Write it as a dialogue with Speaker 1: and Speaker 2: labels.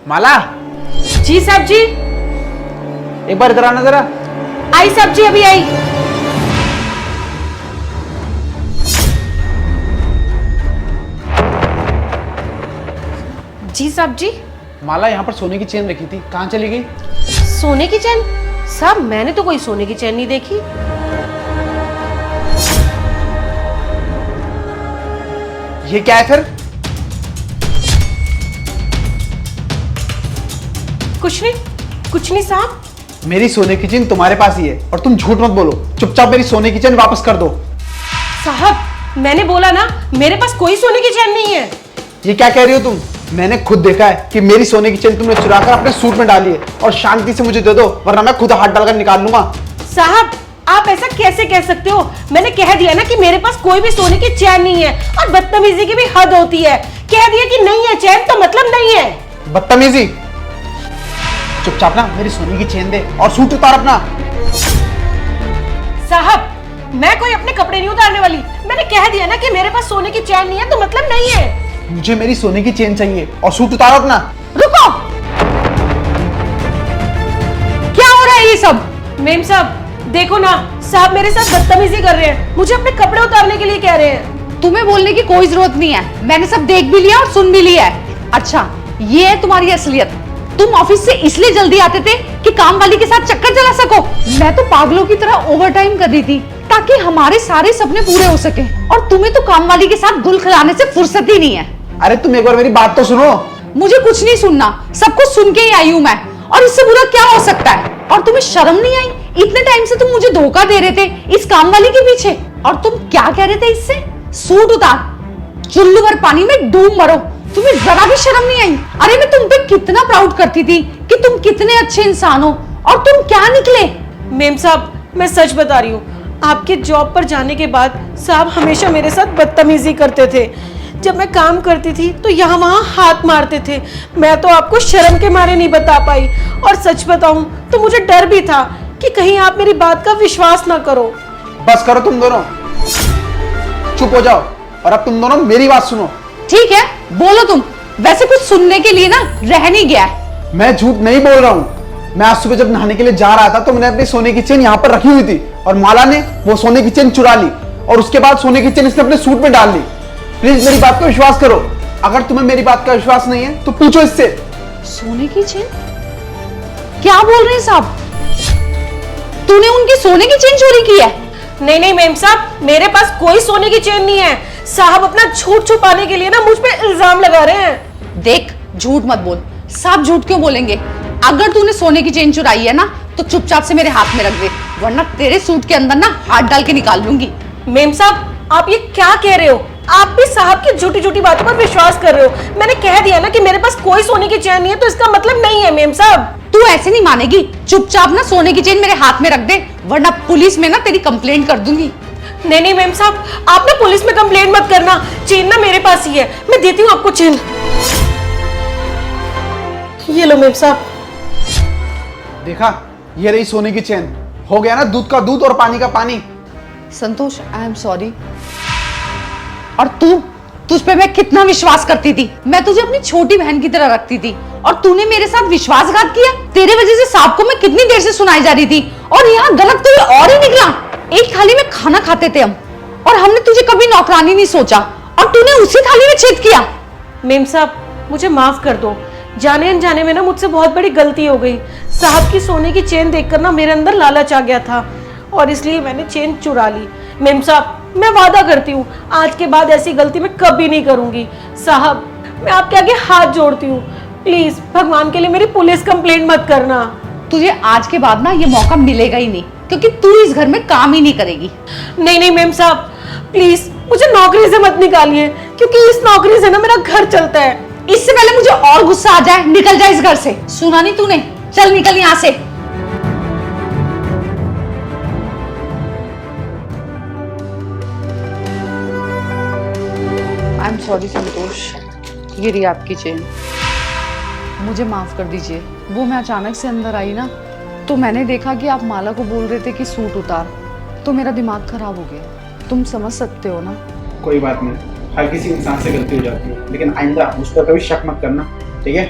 Speaker 1: माला,
Speaker 2: जी साहब जी।
Speaker 1: एक बार इधर आना जरा।
Speaker 2: आई साहब जी, अभी आई। जी साहब जी।
Speaker 1: माला, यहाँ पर सोने की चेन रखी थी, कहाँ चली गई?
Speaker 2: सोने की चेन? साहब मैंने तो कोई सोने की चेन नहीं देखी।
Speaker 1: ये क्या है फिर?
Speaker 2: कुछ नहीं साहब।
Speaker 1: मेरी सोने की चेन तुम्हारे पास ही है और तुम झूठ मत बोलो। चुपचाप मेरी सोने की चेन वापस कर दो।
Speaker 2: साहब मैंने बोला ना, मेरे पास कोई सोने की चेन नहीं है।
Speaker 1: ये क्या कह रही हो तुम? मैंने खुद देखा है कि मेरी सोने की चेन तुमने चुराकर अपने सूट में डाली है। और शांति से मुझे दे दो, वरना मैं खुद हाथ डालकर निकाल लूंगा।
Speaker 2: साहब आप ऐसा कैसे कह सकते हो? मैंने कह दिया ना कि मेरे पास कोई भी सोने की चैन नहीं है। और बदतमीजी की भी हद होती है। कह दिया कि नहीं है चैन तो मतलब नहीं है।
Speaker 1: बदतमीजी? चुपचाप ना मेरी सोने की चेन दे और सूट उतार अपना।
Speaker 2: साहब मैं कोई अपने कपड़े नहीं उतारने वाली। मैंने कह दिया ना कि मेरे पास सोने की चैन नहीं है तो मतलब नहीं है।
Speaker 1: मुझे मेरी सोने की चेन चाहिए और सूट उतारो अपना।
Speaker 2: रुको, क्या हो रहा है ये सब? मेम साहब देखो ना, साहब मेरे साथ बदतमीजी कर रहे हैं। मुझे अपने कपड़े उतारने के लिए कह रहे हैं।
Speaker 3: तुम्हें बोलने की कोई जरूरत नहीं है, मैंने सब देख भी लिया और सुन भी लिया है। अच्छा, ये है तुम्हारी असलियत। तुम ऑफिस से इसलिए जल्दी आते थे कि काम वाली के साथ चक्कर चला सको। मैं तो पागलों की तरह ओवरटाइम कर रही थी ताकि हमारे सारे सपने पूरे हो सके। और तुम्हें तो काम वाली के साथ गुल खिलाने से फुर्सत ही नहीं है।
Speaker 1: अरे तुम एक बार मेरी बात तो सुनो।
Speaker 3: मुझे कुछ नहीं सुनना, सब कुछ सुन के ही आई हूं मैं। और इससे बुरा क्या हो सकता है? और तुम्हें शर्म नहीं आई? इतने टाइम से तुम मुझे धोखा दे रहे थे इस काम वाली के पीछे। और तुम क्या कह रहे थे इससे? सूट उतार, चुल्लू भर पानी में डूब मरो। तुम्हें जरा भी शर्म नहीं आई? अरे मैं तुम पे कितना प्राउड करती थी कि तुम कितने अच्छे इंसान हो, और तुम क्या निकले?
Speaker 2: मेम साहब मैं सच बता रही हूँ, आपके जॉब पर जाने के बाद साहब हमेशा मेरे साथ बदतमीजी करते थे। जब मैं काम करती थी तो यहाँ वहाँ हाथ मारते थे। मैं तो आपको शर्म के मारे नहीं बता पाई। और सच बताऊं तो मुझे डर भी था कि कहीं आप मेरी बात का विश्वास ना करो।
Speaker 1: बस करो तुम दोनों, चुप हो जाओ और अब तुम दोनों मेरी बात सुनो।
Speaker 3: ठीक है, बोलो तुम। वैसे कुछ सुनने के लिए ना रह नहीं गया है।
Speaker 1: मैं झूठ नहीं बोल रहा हूँ। मैं आज सुबह जब नहाने के लिए जा रहा था तो मैंने अपनी सोने की चेन यहाँ पर रखी हुई थी और माला ने वो सोने की चेन चुरा ली और उसके बाद सोने की चेन इसने अपने सूट में डाल ली। प्लीज मेरी बात का विश्वास करो। अगर तुम्हें मेरी बात का विश्वास नहीं है तो पूछो इससे।
Speaker 3: सोने की चेन? क्या बोल रहे हैं साहब? तूने उनकी सोने की चेन चोरी की है?
Speaker 2: नहीं मेम साहब, मेरे पास कोई सोने की चेन नहीं है। साहब अपना झूठ छुपाने के लिए ना मुझ पे इल्जाम लगा रहे हैं।
Speaker 3: देख, झूठ मत बोल। साहब झूठ क्यों बोलेंगे? अगर तूने सोने की चेन चुराई है ना तो चुपचाप से मेरे हाथ में रख दे, वरना तेरे सूट के अंदर ना हाथ डाल के निकाल लूंगी।
Speaker 2: मेम साहब आप ये क्या कह रहे हो? आप भी साहब की झूठी झूठी बातों पर विश्वास कर रहे हो। मैंने कह दिया ना कि मेरे पास कोई सोने की चेन नहीं है तो इसका मतलब नहीं है। मेम साहब
Speaker 3: तू ऐसे नहीं मानेगी। चुपचाप ना सोने की चेन मेरे हाथ में रख दे, वरना पुलिस में ना तेरी कंप्लेंट कर दूंगी।
Speaker 2: नहीं मेम साहब, आप ना पुलिस में कंप्लेंट मत करना। चेन ना मेरे पास ही है, मैं देती हूँ आपको चेन। ये लो मेम साहब।
Speaker 1: देखा, ये रही सोने की चेन। हो गया ना दूध का दूध और पानी का पानी।
Speaker 3: संतोष, आई एम सॉरी। और तू, तुझ पे मैं कितना विश्वास करती थी। मैं तुझे अपनी छोटी बहन की तरह रखती थी और तूने मेरे साथ विश्वासघात किया। तेरे वजह से साहब को मैं कितनी देर से सुनाई जा रही थी और यहाँ गलत तो ये और ही निकला। एक थाली में खाना खाते थे हम और हमने तुझे कभी नौकरानी नहीं सोचा और तूने उसी थाली में छेद किया।
Speaker 2: मेम साहब मुझे माफ कर दो। जाने अनजाने में ना मुझसे बहुत बड़ी गलती हो गई। साहब की सोने की चेन देखकर ना मेरे अंदर लालच आ गया था और इसलिए मैंने चेन चुरा ली। मेम साहब मैं वादा करती हूँ आज के बाद ऐसी गलती मैं कभी नहीं करूंगी। साहब मैं आपके आगे हाथ जोड़ती हूँ, प्लीज भगवान के लिए मेरी पुलिस कंप्लेंट मत करना।
Speaker 3: तुझे आज के बाद ना ये मौका मिलेगा ही नहीं, क्योंकि तू इस घर में काम ही नहीं करेगी।
Speaker 2: नहीं मेम साहब प्लीज मुझे नौकरी से मत निकालिए, क्योंकि इस नौकरी से ना मेरा घर चलता है।
Speaker 3: इससे पहले मुझे और गुस्सा आ जाए, निकल जा इस घर से। सुना नहीं तूने? चल निकल यहाँ से। आई एम सॉरी संतोष, ये रही आपकी चेन। मुझे माफ कर दीजिए। वो मैं अचानक से अंदर आई ना तो मैंने देखा कि आप माला को बोल रहे थे कि सूट उतार, तो मेरा दिमाग खराब हो गया। तुम समझ सकते हो ना?
Speaker 1: कोई बात नहीं, हर किसी इंसान से गलती हो जाती है, लेकिन आइंदा मुझ पर कभी शक मत करना, ठीक है?